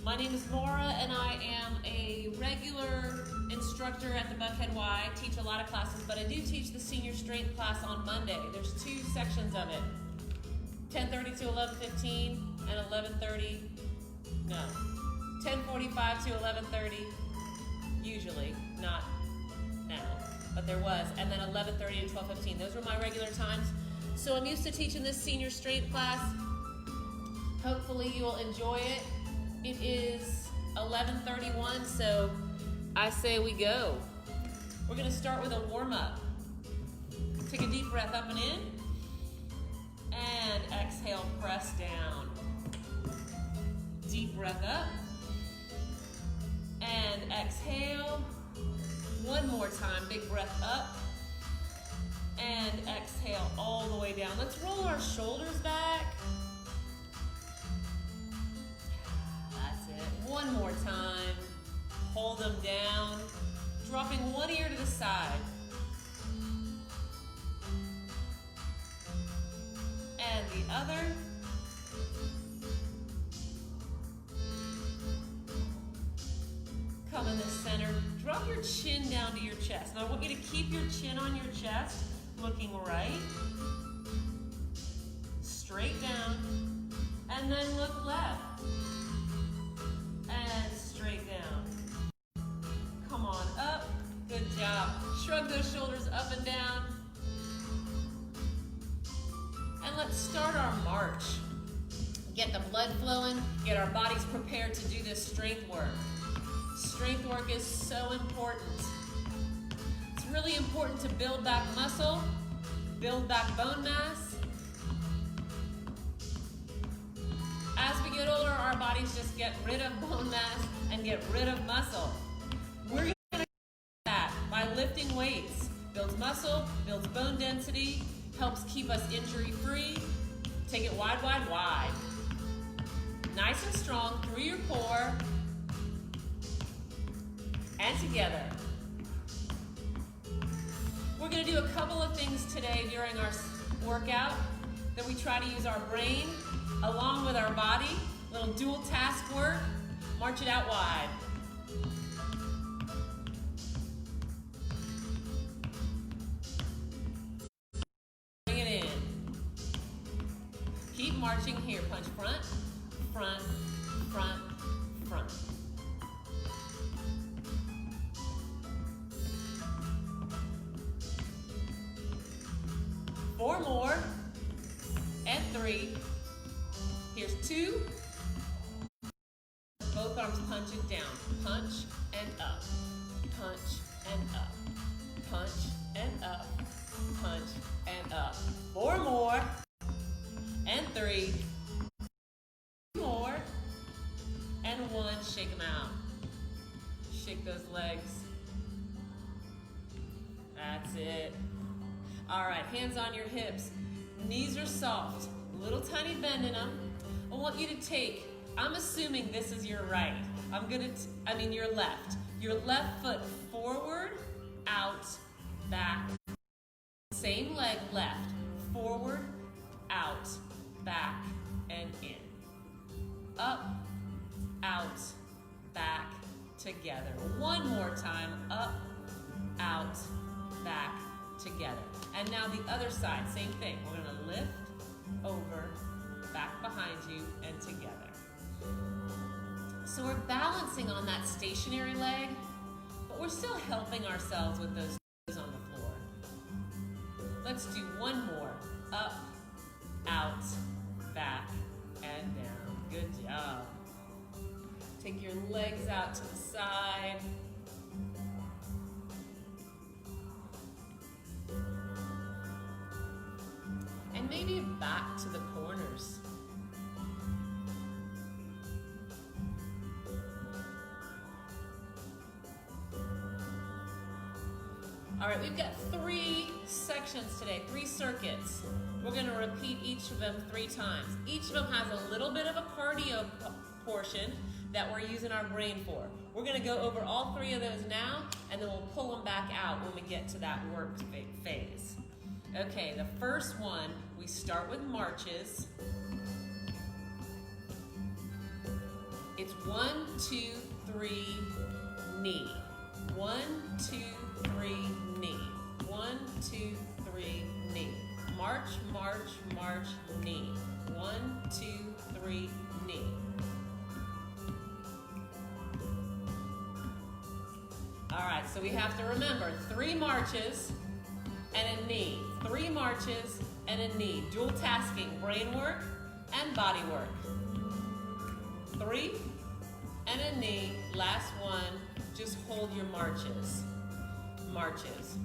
My name is Maura, and I am a regular instructor at the Buckhead Y. I teach a lot of classes, but I do teach the senior strength class on Monday. There's two sections of it, 10:30 to 11:15 and 10:45 to 11:30, usually, not now, but there was, and then 11:30 to 12:15. Those were my regular times. So I'm used to teaching this senior strength class. Hopefully you'll enjoy it. It is 11:31, so I say we go. We're gonna start with a warm-up. Take a deep breath up and in, and exhale, press down. Deep breath up, and exhale. One more time, big breath up, and exhale all the way down. Let's roll our shoulders back. That's it. One more time. Hold them down, dropping one ear to the side. And the other. Come in the center. Drop your chin down to your chest. Now I want you to keep your chin on your chest, looking right, straight down, and then look left, and straight down. Come on up. Good job. Shrug those shoulders up and down. And let's start our march. Get the blood flowing, get our bodies prepared to do this strength work. Strength work is so important. It's really important to build back muscle, build back bone mass. As we get older, our bodies just get rid of bone mass and get rid of muscle. We're going to do that by lifting weights. Builds muscle, builds bone density, helps keep us injury-free. Take it wide, wide, wide. Nice and strong through your core. And together. We're going to do a couple of things today during our workout that we try to use our brain along with our body. Little dual task work. March it out wide. Bring it in. Keep marching here. Punch front, front, front, front. Four more, and three. Here's two. Both arms punching down. Punch and up. Punch and up. Punch and up. Punch and up. Four more, and three. Two more, and one. Shake them out. Shake those legs. That's it. All right, hands on your hips. Knees are soft, little tiny bend in them. I want you to take, I'm assuming this is your right. Your left. Your left foot forward, out, back. Same leg left, forward, out, back, and in. Up, out, back, together. One more time, up, out, back, together. And now the other side, same thing. We're going to lift, over, back behind you, and together. So we're balancing on that stationary leg, but we're still helping ourselves with those toes on the floor. Let's do one more. Up, out, back, and down. Good job. Take your legs out to the side. And maybe back to the corners. All right, we've got three sections today, 3 circuits. We're going to repeat each of them 3 times. Each of them has a little bit of a cardio portion that we're using our brain for. We're going to go over all 3 of those now, and then we'll pull them back out when we get to that work phase. Okay, the first one, we start with marches. It's 1, 2, 3, knee. 1, 2, 3, knee. 1, 2, 3, knee. March, march, march, knee. 1, 2, 3, knee. All right, so we have to remember 3 marches and a knee. 3 marches and a knee. Dual tasking, brain work and body work. 3 and a knee. Last one, just hold your marches. Marches.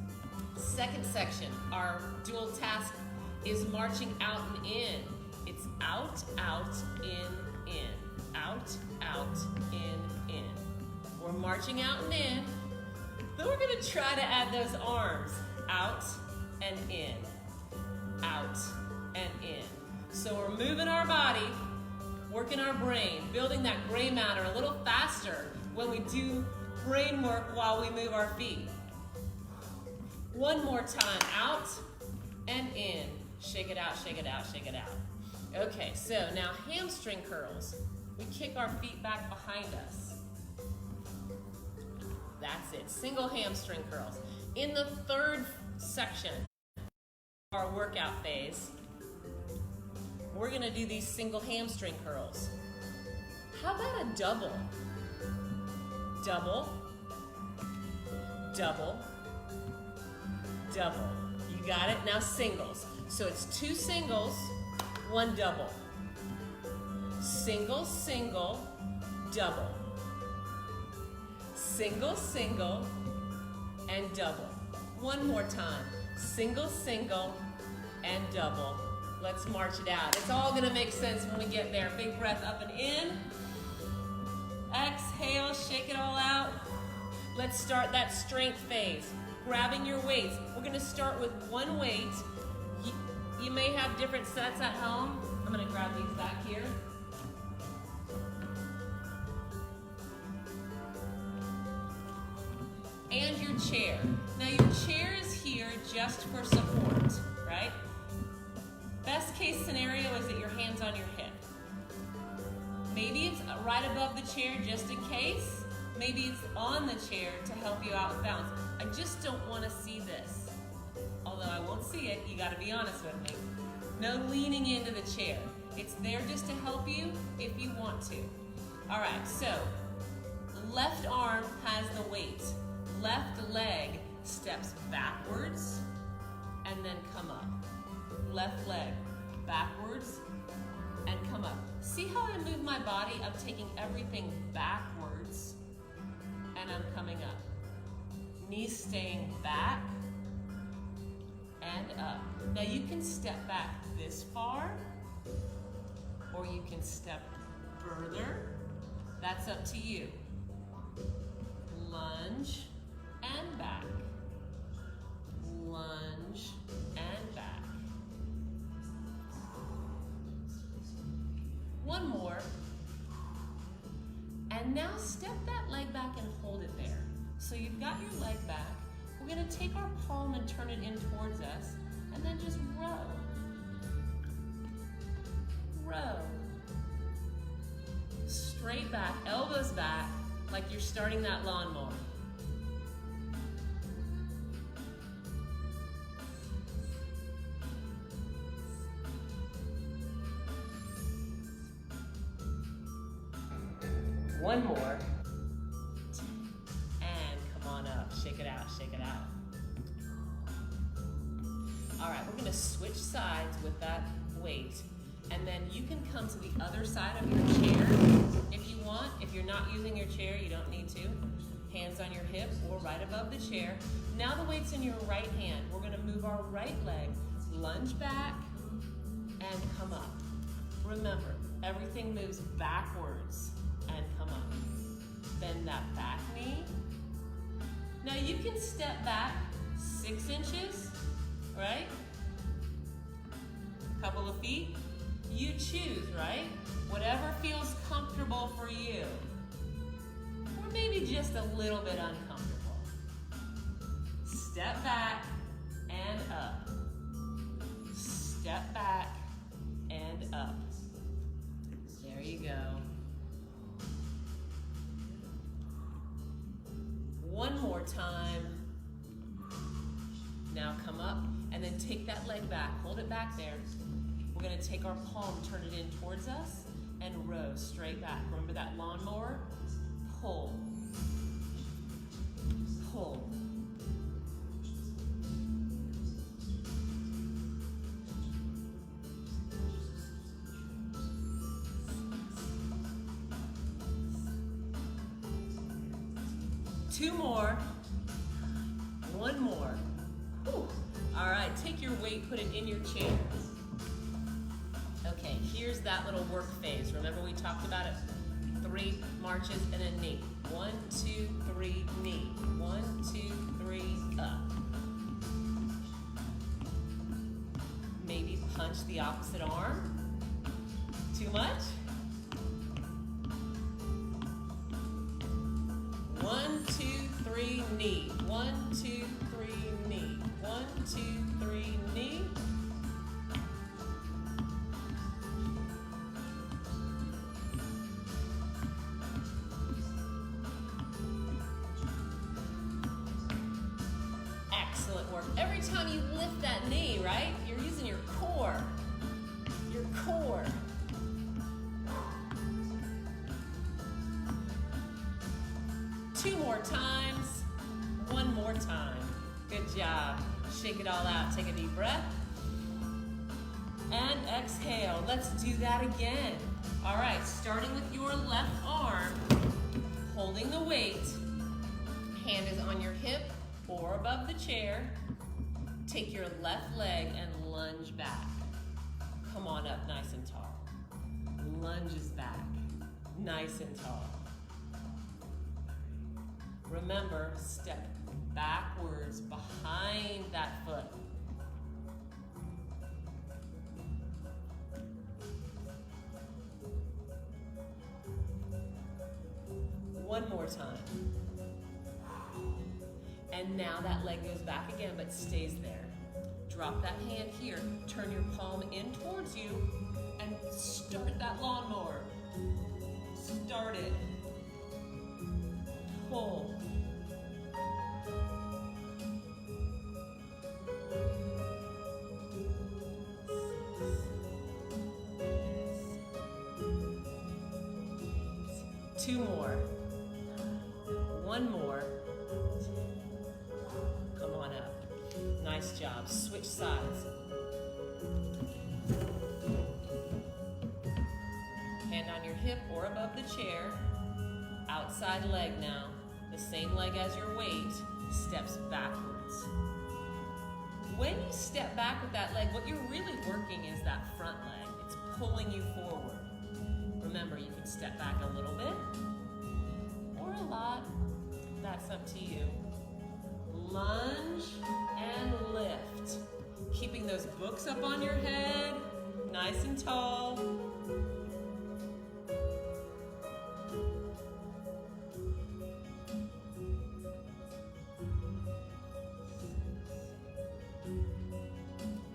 Second section, our dual task is marching out and in. It's out, out, in. Out, out, in. We're marching out and in. Then we're gonna try to add those arms. Out and in. Out and in. So we're moving our body, working our brain, building that gray matter a little faster when we do brain work while we move our feet. One more time, out and in. Shake it out, shake it out, shake it out. Okay, so now hamstring curls. We kick our feet back behind us. That's it, single hamstring curls. In the third section of our workout phase, we're gonna do these single hamstring curls. How about a double? Double, double, double. You got it? Now singles. So it's 2 singles, 1 double. Single, single, double. Single, single, and double. One more time. Single, single, and double. Let's march it out. It's all gonna make sense when we get there. Big breath up and in. Exhale, shake it all out. Let's start that strength phase. Grabbing your weights. We're gonna start with 1 weight. You may have different sets at home. I'm gonna grab these back here. And your chair. Now your chair is here just for support, right? Best case scenario is that your hand's on your hip. Maybe it's right above the chair just in case. Maybe it's on the chair to help you out with balance. I just don't want to see this. Although I won't see it, you got to be honest with me. No leaning into the chair. It's there just to help you if you want to. All right, so left arm has the weight. Left leg steps backwards and then come up. Left leg backwards and come up. See how I move my body? I'm taking everything backwards and I'm coming up. Knees staying back and up. Now you can step back this far or you can step further. That's up to you. Lunge and back. Lunge and back. One more. And now step that leg back and hold it there. So you've got your leg back. We're gonna take our palm and turn it in towards us and then just row. Row. Straight back, elbows back, like you're starting that lawnmower. One more. And come on up. Shake it out, shake it out. All right, we're gonna switch sides with that weight. And then you can come to the other side of your chair if you want. If you're not using your chair, you don't need to. Hands on your hip or right above the chair. Now the weight's in your right hand. We're gonna move our right leg, lunge back, and come up. Remember, everything moves backwards and come up. Bend that back knee. Now you can step back 6 inches, right? Couple of feet. You choose, right? Whatever feels comfortable for you. Or maybe just a little bit uncomfortable. Step back and up. Step back and up. There you go. more time. Now come up and then take that leg back. Hold it back there. We're going to take our palm, turn it in towards us, and row straight back. Remember that lawnmower? Pull. Pull. Two more. One more. Whew. All right, take your weight, put it in your chair. Okay, here's that little work phase. Remember we talked about it? 3 marches and a knee. 1, 2, 3, knee. 1, 2, 3, up. Maybe punch the opposite arm. Too much? 1, 2, 3, knee. 1, 2, 3, knee. 1, 2, 3, knee. Excellent work. Every time you lift that knee, right? You're using your core. Your core. Two more times. One more time. Good job. Shake it all out. Take a deep breath. And exhale. Let's do that again. All right, starting with your left arm, holding the weight. Hand is on your hip or above the chair. Take your left leg and lunge back. Come on up nice and tall. Lunges back, nice and tall. Remember, step backwards behind that foot. One more time. And now that leg goes back again, but stays there. Drop that hand here, turn your palm in towards you, and start that lawnmower. Start it. Pull. Two more. One more. Come on up. Nice job. Switch sides. Hand on your hip or above the chair. Outside leg now. The same leg as your weight. Steps backwards. When you step back with that leg, what you're really working is that front leg. It's pulling you forward. Remember, you can step back a little bit or a lot. That's up to you. Lunge and lift. Keeping those books up on your head, nice and tall.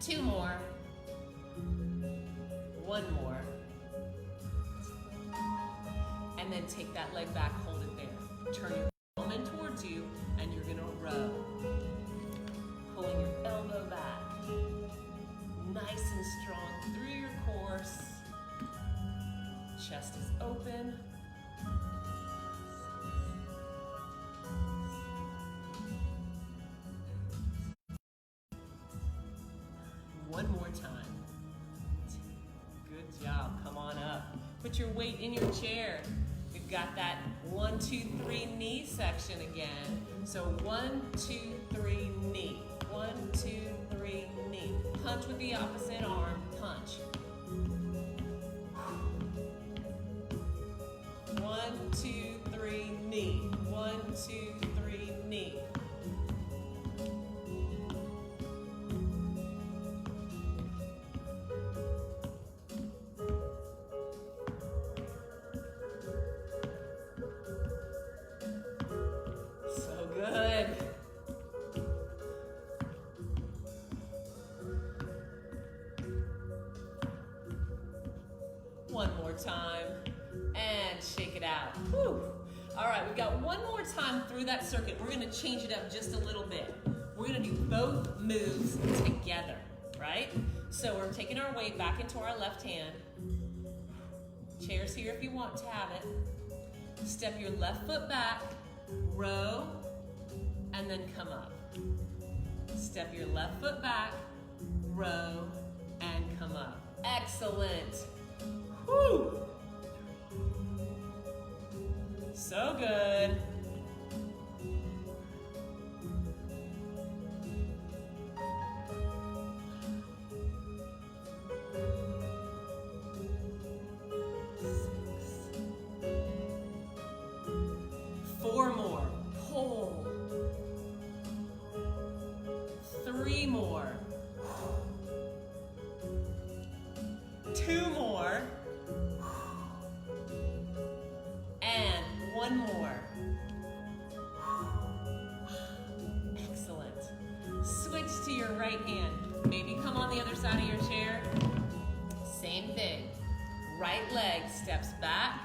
Two more. One more. And then take that leg back, hold it there. Turn your palm in towards you, and you're gonna row. Pulling your elbow back. Nice and strong through your course. Chest is open. One more time. Good job. Come on up. Put your weight in your chair. We've got that 1, 2, 3 knee section again. So 1, 2, 3 knee. 1, 2, 3 knee. Punch with the opposite arm. Punch. 1, 2, 3 knee. 1, 2, 3 knee. One more time, and shake it out. Whew. All right, we've got one more time through that circuit. We're gonna change it up just a little bit. We're gonna do both moves together, right? So we're taking our weight back into our left hand. Chair's here if you want to have it. Step your left foot back, row, and then come up. Step your left foot back, row, and come up. Excellent. Woo! So good. Four more. Pull. Three more. Two more. And one more. Excellent. Switch to your right hand. Maybe come on the other side of your chair. Same thing. Right leg steps back.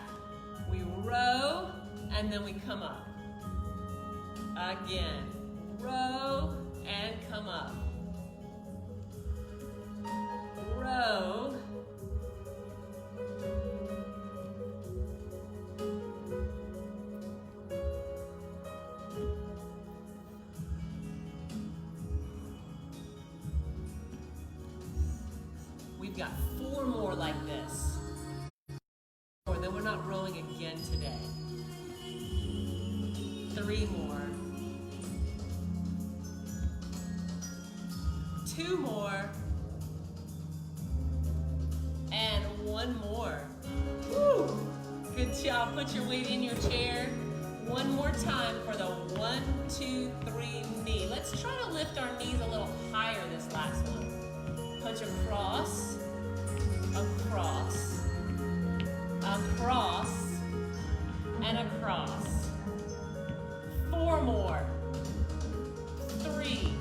We row, and then we come up. Again. Row and come up. Row. We've got four more like this. Or then we're not rowing again today. Three more. Two more. And one more. Woo! Good job. Put your weight in your chair. One more time for the 1, 2, 3 knee. Let's try to lift our knees a little higher this last one. Punch across, across, across, and across. Four more. 3,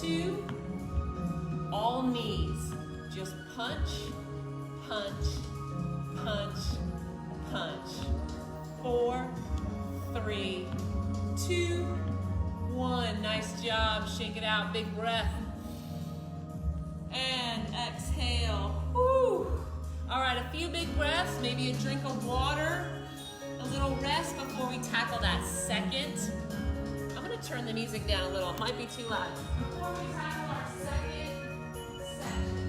2, all knees. Just punch, punch, punch, punch. 4, 3, 2, 1. Nice job. Shake it out. Big breath. And exhale. Woo. All right, a few big breaths, maybe a drink of water, a little rest before we tackle that second. I'm gonna turn the music down a little. It might be too loud. Before we tackle our second section.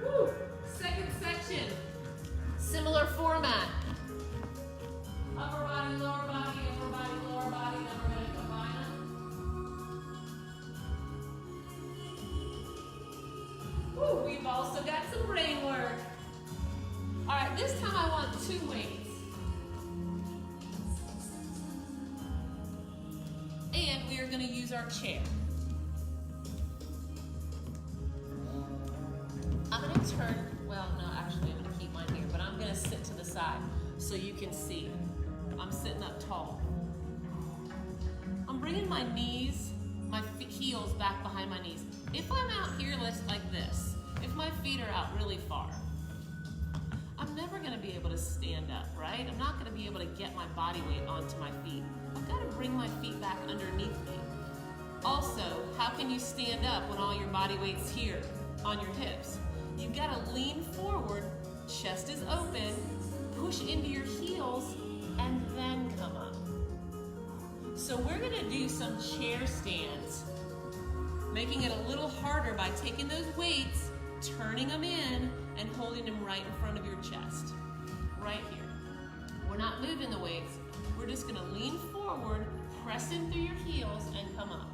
Woo. Second section. Similar format. Upper body, lower body, upper body, lower body. Then we're gonna combine them. Woo, we've also got some brain work. All right, this time I want 2 weights. And we are gonna use our chair. I'm gonna turn, well, no, actually I'm gonna keep mine here, but I'm gonna sit to the side so you can see. I'm sitting up tall. I'm bringing my knees, my heels back behind my knees. If I'm out here like this, if my feet are out really far, I'm never gonna be able to stand up, right? I'm not gonna be able to get my body weight onto my feet. I've gotta bring my feet back underneath me. Also, how can you stand up when all your body weight's here on your hips? You've gotta lean forward, chest is open, push into your heels, and then come up. So we're gonna do some chair stands, making it a little harder by taking those weights, turning them in, and holding them right in front of your chest, right here. We're not moving the weights. We're just gonna lean forward, press in through your heels, and come up.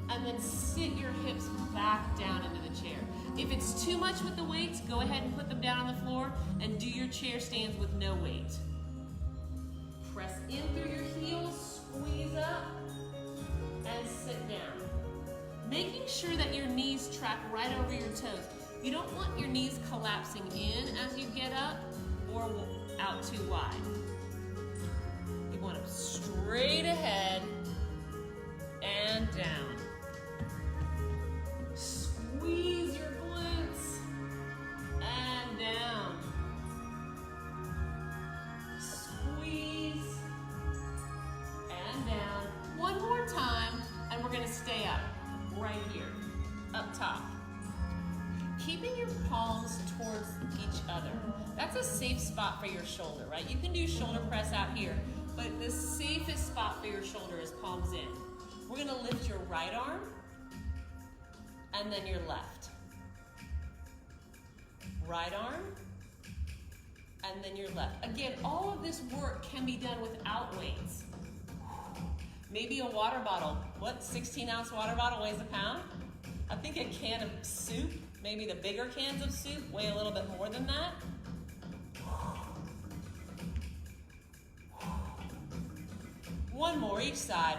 And then sit your hips back down into the chair. If it's too much with the weights, go ahead and put them down on the floor and do your chair stands with no weight. Press in through your heels, squeeze up, and sit down. Making sure that your knees track right over your toes. You don't want your knees collapsing in as you get up or out too wide. You want them straight ahead and down. Squeeze your glutes. keeping your palms towards each other. That's a safe spot for your shoulder, right? You can do shoulder press out here, but the safest spot for your shoulder is palms in. We're gonna lift your right arm and then your left. Right arm and then your left. Again, all of this work can be done without weights. Maybe a water bottle. What, 16-ounce water bottle weighs a pound? I think a can of soup, maybe the bigger cans of soup, weigh a little bit more than that. One more each side.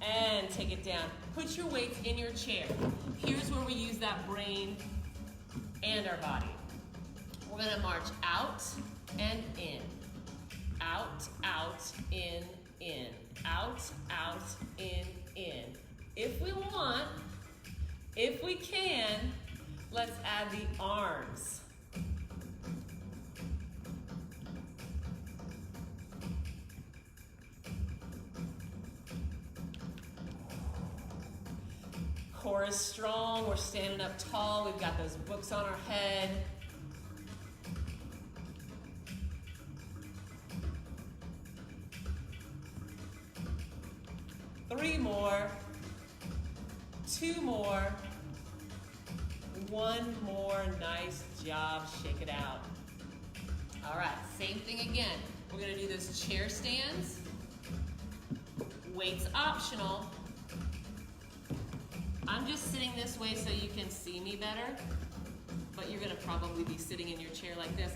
And take it down. Put your weights in your chair. Here's where we use that brain and our body. We're gonna march out and in. Out, out, in, out, out, in. If we want, if we can, let's add the arms. Core is strong, we're standing up tall, we've got those books on our head. Three more, two more, one more, nice job, shake it out. All right, same thing again. We're gonna do those chair stands, weights optional. I'm just sitting this way so you can see me better, but you're gonna probably be sitting in your chair like this.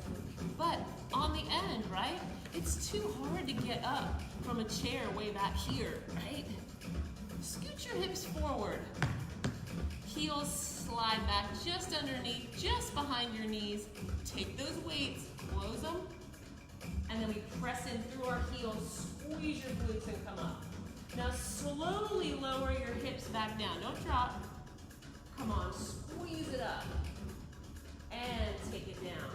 But on the end, right? It's too hard to get up from a chair way back here, right? Scoot your hips forward. Heels slide back just underneath, just behind your knees. Take those weights, close them, and then we press in through our heels, squeeze your glutes and come up. Now slowly lower your hips back down. Don't drop. Come on, squeeze it up. And take it down.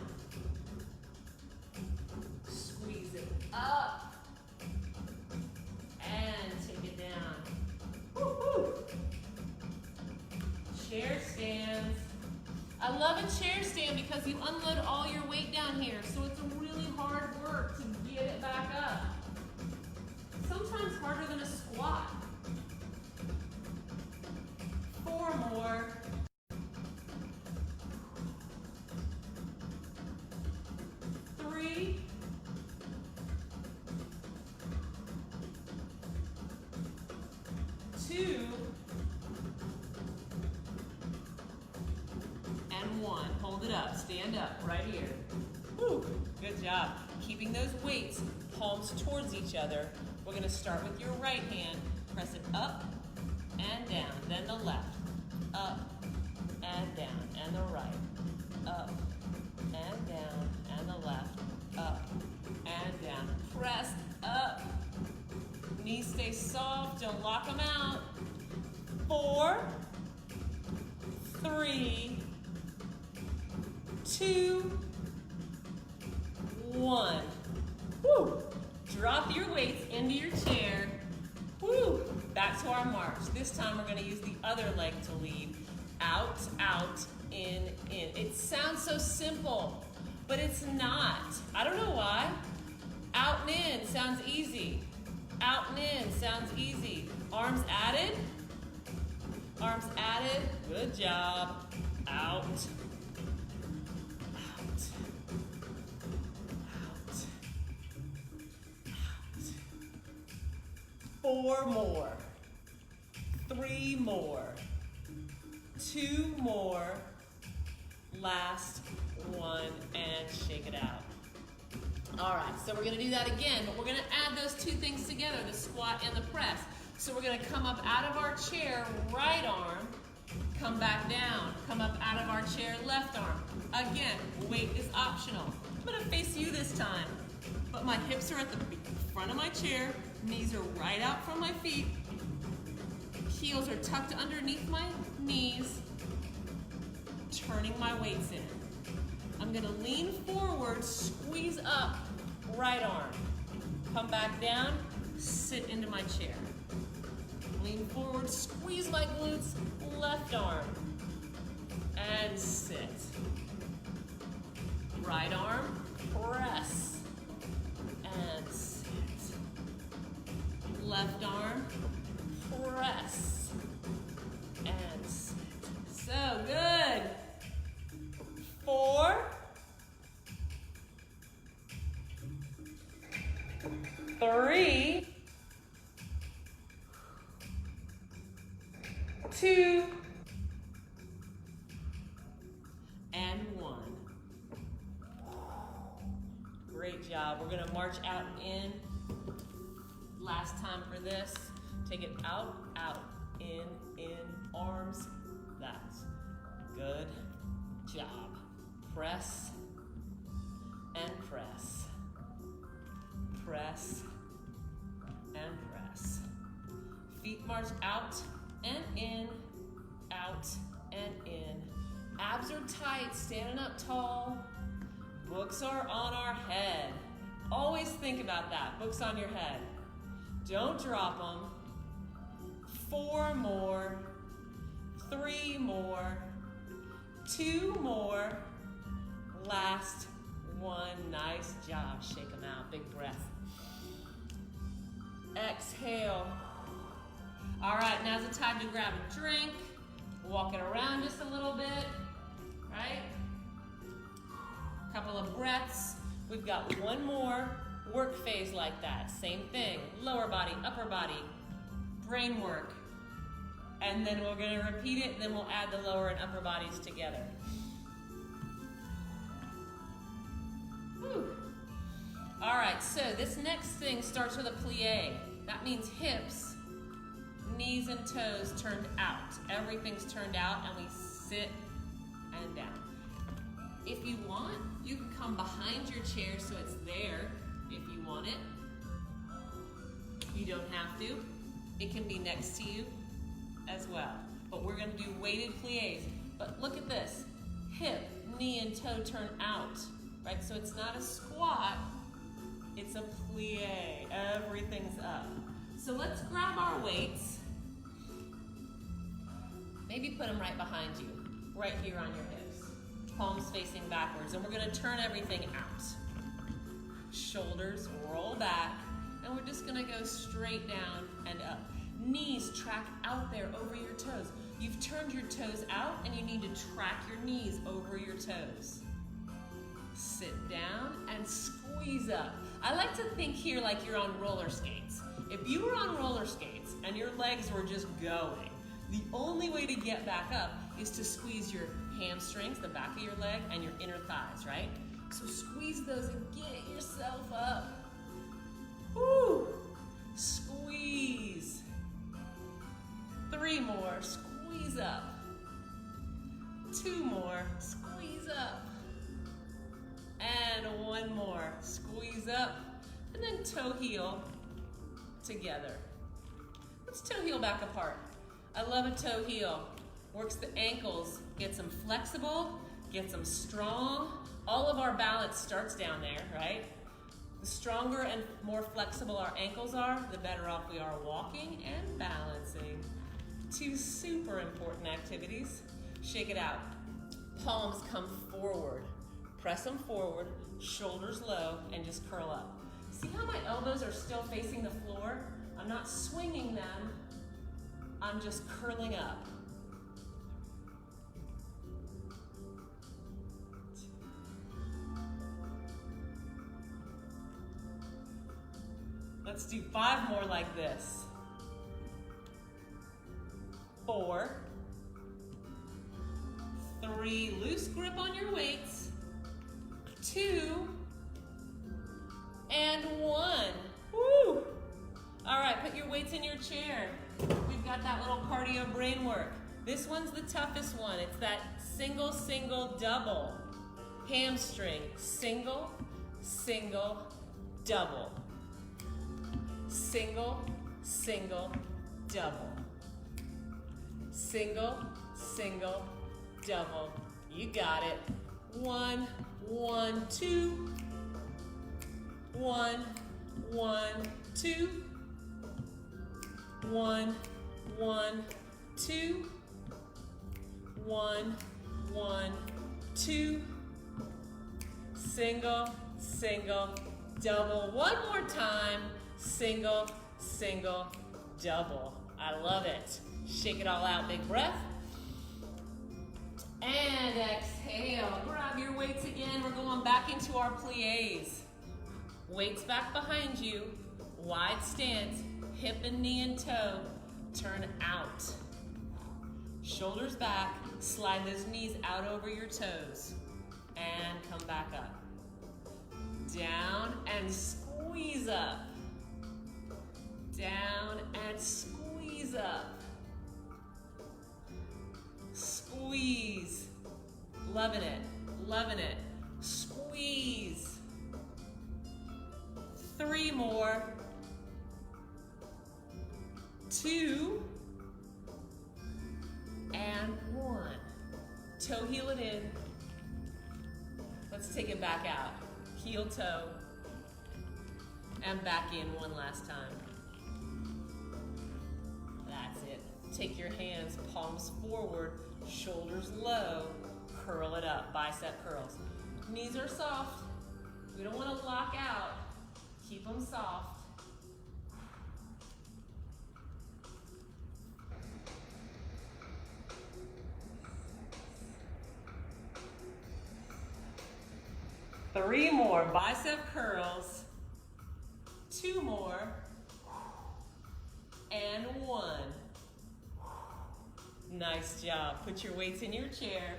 Squeeze it up. And take it down. Woo-hoo. Chair stands. I love a chair stand because you unload all your weight down here, so it's a really hard work to get it back up. Sometimes harder than a squat. Four more. Three. Two. And one. Hold it up. Stand up right here. Woo. Good job. Keeping those weights, palms towards each other. We're gonna start with your right hand, press it up and down, then the left, up and down, and the right, up and down, and the left, up and down. Press up, knees stay soft, don't lock them out. 4, 3, 2, 1. Woo! Drop your weights into your chair. Woo! Back to our march. This time we're going to use the other leg to lead. Out, out, in, in. It sounds so simple, but it's not. I don't know why. Out and in sounds easy. Out and in sounds easy. Arms added. Arms added. Good job. Out. Four more, 3 more, 2 more, last one, and shake it out. All right, so we're gonna do that again, but we're gonna add those two things together, the squat and the press. So we're gonna come up out of our chair, right arm, come back down, come up out of our chair, left arm. Again, weight is optional. I'm gonna face you this time, but my hips are at the front of my chair, knees are right out from my feet, heels are tucked underneath my knees, turning my weights in. I'm gonna lean forward, squeeze up, right arm. Come back down, sit into my chair. Lean forward, squeeze my glutes, left arm, and sit. Right arm, press, and sit. Left arm, press, and sit. So good. 4, 3, 2, and 1. Great job. We're gonna march out and in. Last time for this. Take it out, out, in, arms. That's good job. Press and press. Press and press. Feet march out and in, out and in. Abs are tight, standing up tall. Books are on our head. Always think about that, books on your head. Don't drop them. 4 more, 3 more, 2 more. Last one, nice job. Shake them out, big breath. Exhale. All right, now's the time to grab a drink. Walk it around just a little bit, right? Couple of breaths. We've got one more work phase like that. Same thing, lower body, upper body, brain work. And then we're gonna repeat it, and then we'll add the lower and upper bodies together. Whew. All right, so this next thing starts with a plie. That means hips, knees and toes turned out. Everything's turned out, and we sit and down. If you want, you can come behind your chair so it's there if you want it. You don't have to. It can be next to you as well. But we're gonna do weighted plies. But look at this. Hip, knee, and toe turn out, right? So it's not a squat, it's a plie. Everything's up. So let's grab our weights. Maybe put them right behind you, right here on your hips. Palms facing backwards, and we're gonna turn everything out. Shoulders roll back, and we're just gonna go straight down and up. Knees track out there over your toes. You've turned your toes out, and you need to track your knees over your toes. Sit down and squeeze up. I like to think here like you're on roller skates. If you were on roller skates and your legs were just going, the only way to get back up is to squeeze your hamstrings, the back of your leg, and your inner thighs, right? So squeeze those and get yourself up. Woo! Squeeze. 3 more, squeeze up. 2 more, squeeze up. And 1 more, squeeze up. And then toe heel together. Let's toe heel back apart. I love a toe heel. Works the ankles, gets them flexible, gets them strong. All of our balance starts down there, right? The stronger and more flexible our ankles are, the better off we are walking and balancing. 2 super important activities. Shake it out. Palms come forward. Press them forward, shoulders low, and just curl up. See how my elbows are still facing the floor? I'm not swinging them, I'm just curling up. Let's do 5 more like this. 4, 3, loose grip on your weights. 2, and 1. Woo! All right, put your weights in your chair. We've got that little cardio brain work. This one's the toughest one. It's that single, single, double. Hamstring, single, single, double. Single, single, double. Single, single, double. You got it. 1, 1, 2. 1, 1, 2. 1, 1, 2. 1, 1, 2. Single, single, double. One more time. Single, single, double. I love it. Shake it all out, big breath. And exhale. Grab your weights again. We're going back into our plies. Weights back behind you. Wide stance. Hip and knee and toe. Turn out. Shoulders back. Slide those knees out over your toes. And come back up. Down and squeeze up. Down and squeeze up. Squeeze. Loving it, loving it. Squeeze. 3 more. 2. And 1. Toe heel it in. Let's take it back out. Heel toe. And back in one last time. That's it. Take your hands, palms forward, shoulders low, curl it up, bicep curls. Knees are soft. We don't want to lock out. Keep them soft. Three more bicep curls. 2 more. And 1. Nice job. Put your weights in your chair.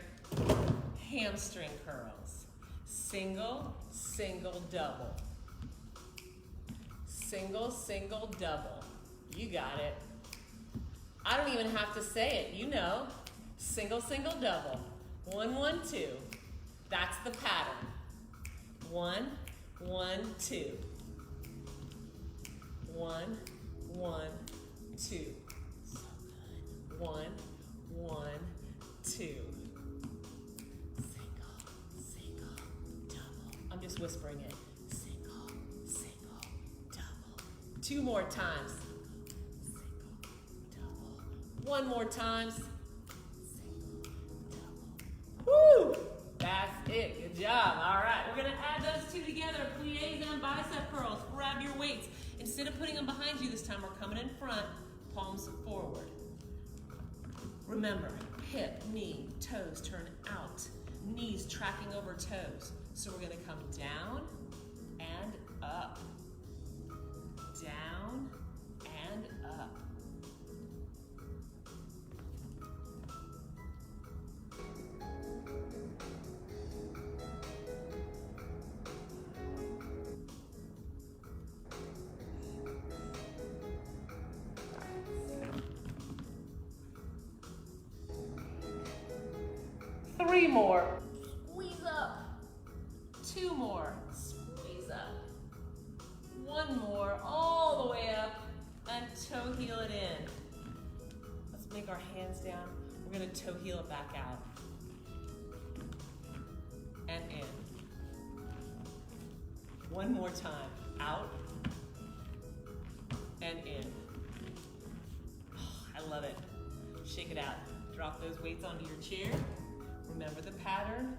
Hamstring curls. Single, single, double. Single, single, double. You got it. I don't even have to say it. You know. Single, single, double. 1, 1, 2. That's the pattern. 1, 1, 2. 1, 1, 2. So good. 1, 1, 2. Single, single, double. I'm just whispering it. Single, single, double. 2 more times. Single, double. 1 more times. Single, double. Woo! That's it. Good job. All right. We're going to add those 2 together. Plies and bicep curls. Grab your weights. Instead of putting them behind you this time, we're coming in front, palms forward. Remember, hip, knee, toes turn out. Knees tracking over toes. So we're going to come down and up. Down and up. Three more. Squeeze up. 2 more. Squeeze up. 1 more. All the way up. And toe heel it in. Let's make our hands down. We're going to toe heel it back out. And in. 1 more time. Out. And in. Oh, I love it. Shake it out. Drop those weights onto your chair. Remember the pattern.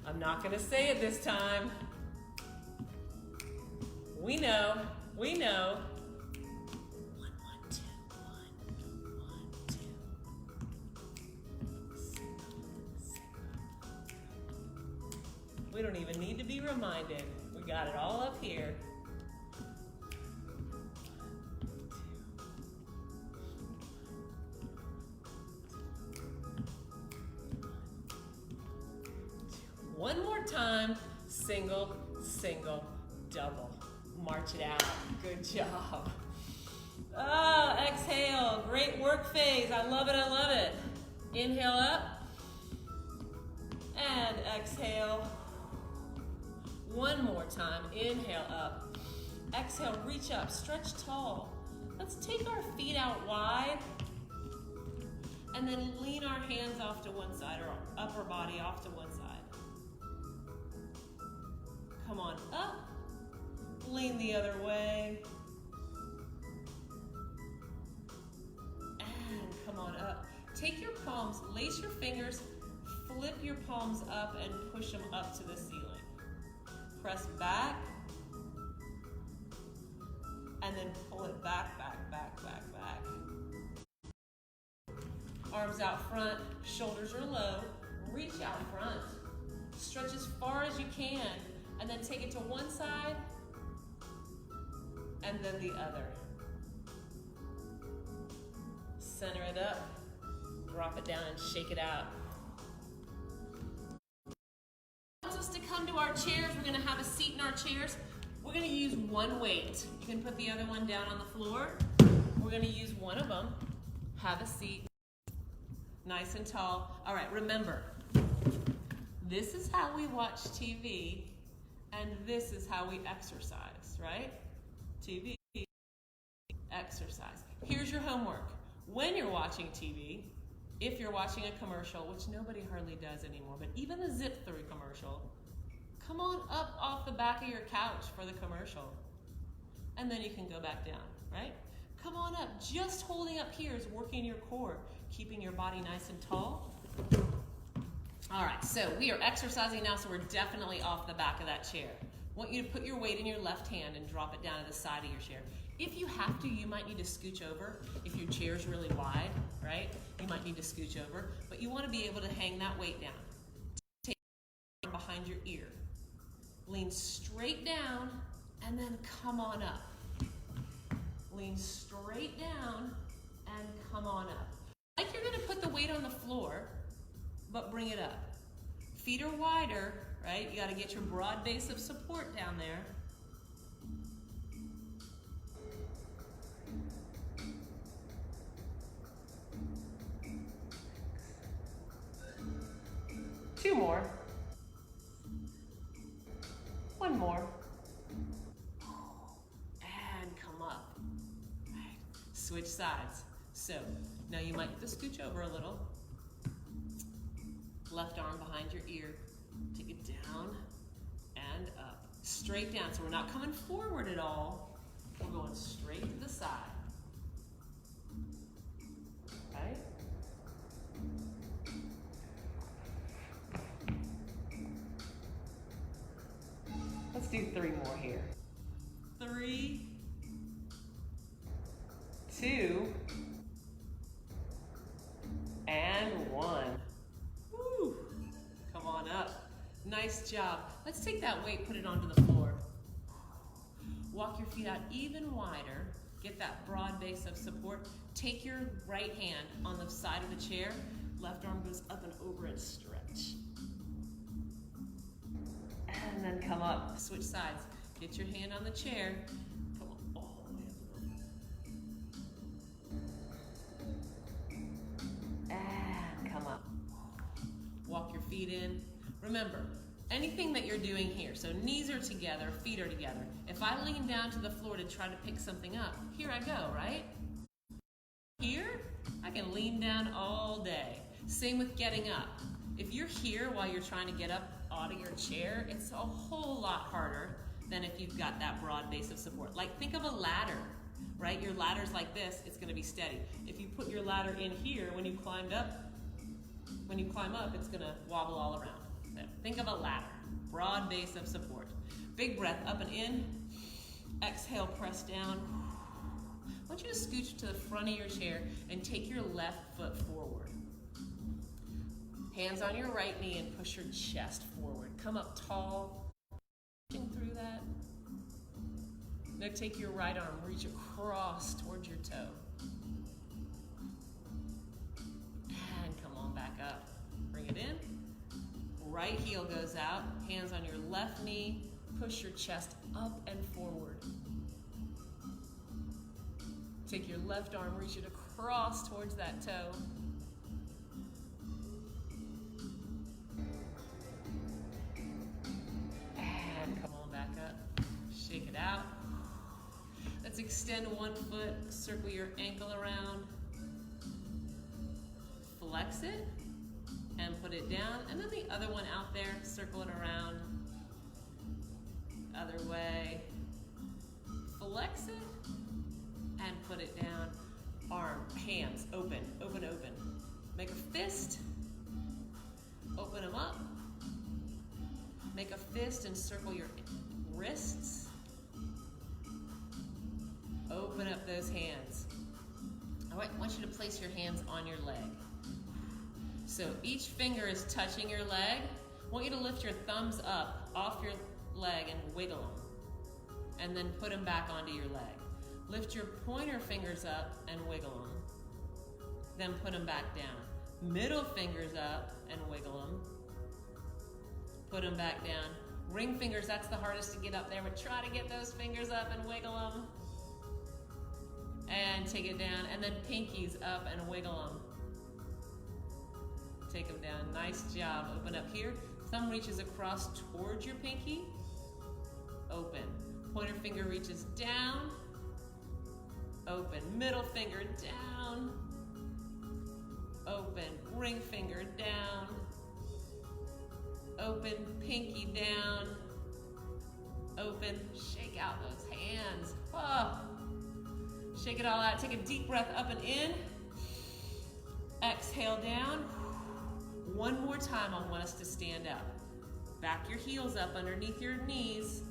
I'm not going to say it this time. We know. We know. 1, 1, 2, 1, 1, 2. Single. We don't even need to be reminded. We got it all up here. 1 more time, single, single, double. March it out. Good job. Ah, exhale. Great work phase. I love it, I love it. Inhale up. And exhale. 1 more time. Inhale up. Exhale, reach up, stretch tall. Let's take our feet out wide. And then lean our hands off to one side, or upper body off to one side. Come on up, lean the other way, up. Take your palms, lace your fingers, flip your palms up and push them up to the ceiling. Press back, and then pull it back, back, back, back, back. Arms out front, shoulders are low, reach out front. Stretch as far as you can, and then take it to one side, and then the other. Center it up, drop it down and shake it out. Wants us to come to our chairs. We're gonna have a seat in our chairs. We're gonna use one weight. You can put the other one down on the floor. We're gonna use one of them. Have a seat, nice and tall. All right, remember, this is how we watch TV, and this is how we exercise, right? TV, exercise. Here's your homework. When you're watching TV, if you're watching a commercial, which nobody hardly does anymore, but even the zip-through commercial, come on up off the back of your couch for the commercial. And then you can go back down, right? Come on up. Just holding up here is working your core, keeping your body nice and tall. All right, so we are exercising now, so we're definitely off the back of that chair. I want you to put your weight in your left hand and drop it down to the side of your chair. If you have to, you might need to scooch over. If your chair's really wide, right? You might need to scooch over, but you want to be able to hang that weight down. Take it behind your ear. Lean straight down, and then come on up. Lean straight down, and come on up. Like you're gonna put the weight on the floor, but bring it up. Feet are wider, right? You gotta get your broad base of support down there. Two more. One more. And come up. Right. Switch sides. So now you might have to scooch over a little. Left arm behind your ear. Take it down and up. Straight down. So we're not coming forward at all. We're going straight to the side. Right? Let's do 3 more here. 3, 2, and 1. Woo! Come on up. Nice job. Let's take that weight, put it onto the floor. Walk your feet out even wider. Get that broad base of support. Take your right hand on the side of the chair. Left arm goes up and over and stretch. And then come up. Switch sides. Get your hand on the chair. Come on, all the way up. And come up. Walk your feet in. Remember, anything that you're doing here, so knees are together, feet are together. If I lean down to the floor to try to pick something up, here I go, right? Here, I can lean down all day. Same with getting up. If you're here while you're trying to get up out of your chair, it's a whole lot harder than if you've got that broad base of support. Like think of a ladder, right? Your ladder's like this, it's gonna be steady. If you put your ladder in here, when you climb up, it's gonna wobble all around. So think of a ladder, broad base of support. Big breath up and in, exhale, press down. I want you to scooch to the front of your chair and take your left foot forward. Hands on your right knee and push your chest forward. Come up tall, pushing through that. Now take your right arm, reach across towards your toe. And come on back up. Bring it in. Right heel goes out, hands on your left knee, push your chest up and forward. Take your left arm, reach it across towards that toe. And come on back up. Shake it out. Let's extend one foot, circle your ankle around. Flex it and put it down. And then the other one out there, circle it around. Other way. Flex it and put it down. Arm, hands, open, open, open. fist. Open them up. Make a fist and circle your wrists. Open up those hands. I want you to place your hands on your leg. So each finger is touching your leg. I want you to lift your thumbs up off your leg and wiggle them. And then put them back onto your leg. Lift your pointer fingers up and wiggle them. Then put them back down. Middle fingers up and wiggle them. Put them back down. Ring fingers, that's the hardest to get up there, but try to get those fingers up and wiggle them. And take it down. And then pinkies up and wiggle them. Take them down. Nice job. Open up here. Thumb reaches across towards your pinky. Open. Pointer finger reaches down. Open. Middle finger down. Open. Ring finger down. Open. Pinky down. Open. Shake out those hands. Oh. Shake it all out. Take a deep breath up and in. Exhale down. One more time, I want us to stand up. Back your heels up underneath your knees.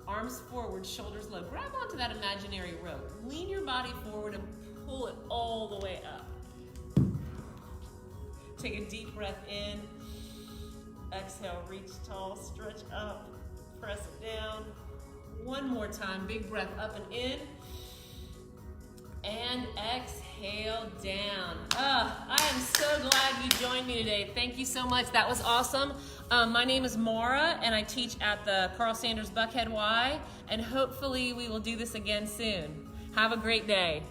Arms forward, shoulders low. Grab onto that imaginary rope. Lean your body forward and pull it all the way up. Take a deep breath in. Exhale, reach tall, stretch up, press it down. One more time, big breath up and in. And exhale down. I am so glad you joined me today. Thank you so much. That was awesome. My name is Maura, and I teach at the Carl Sanders Buckhead Y, and hopefully we will do this again soon. Have a great day.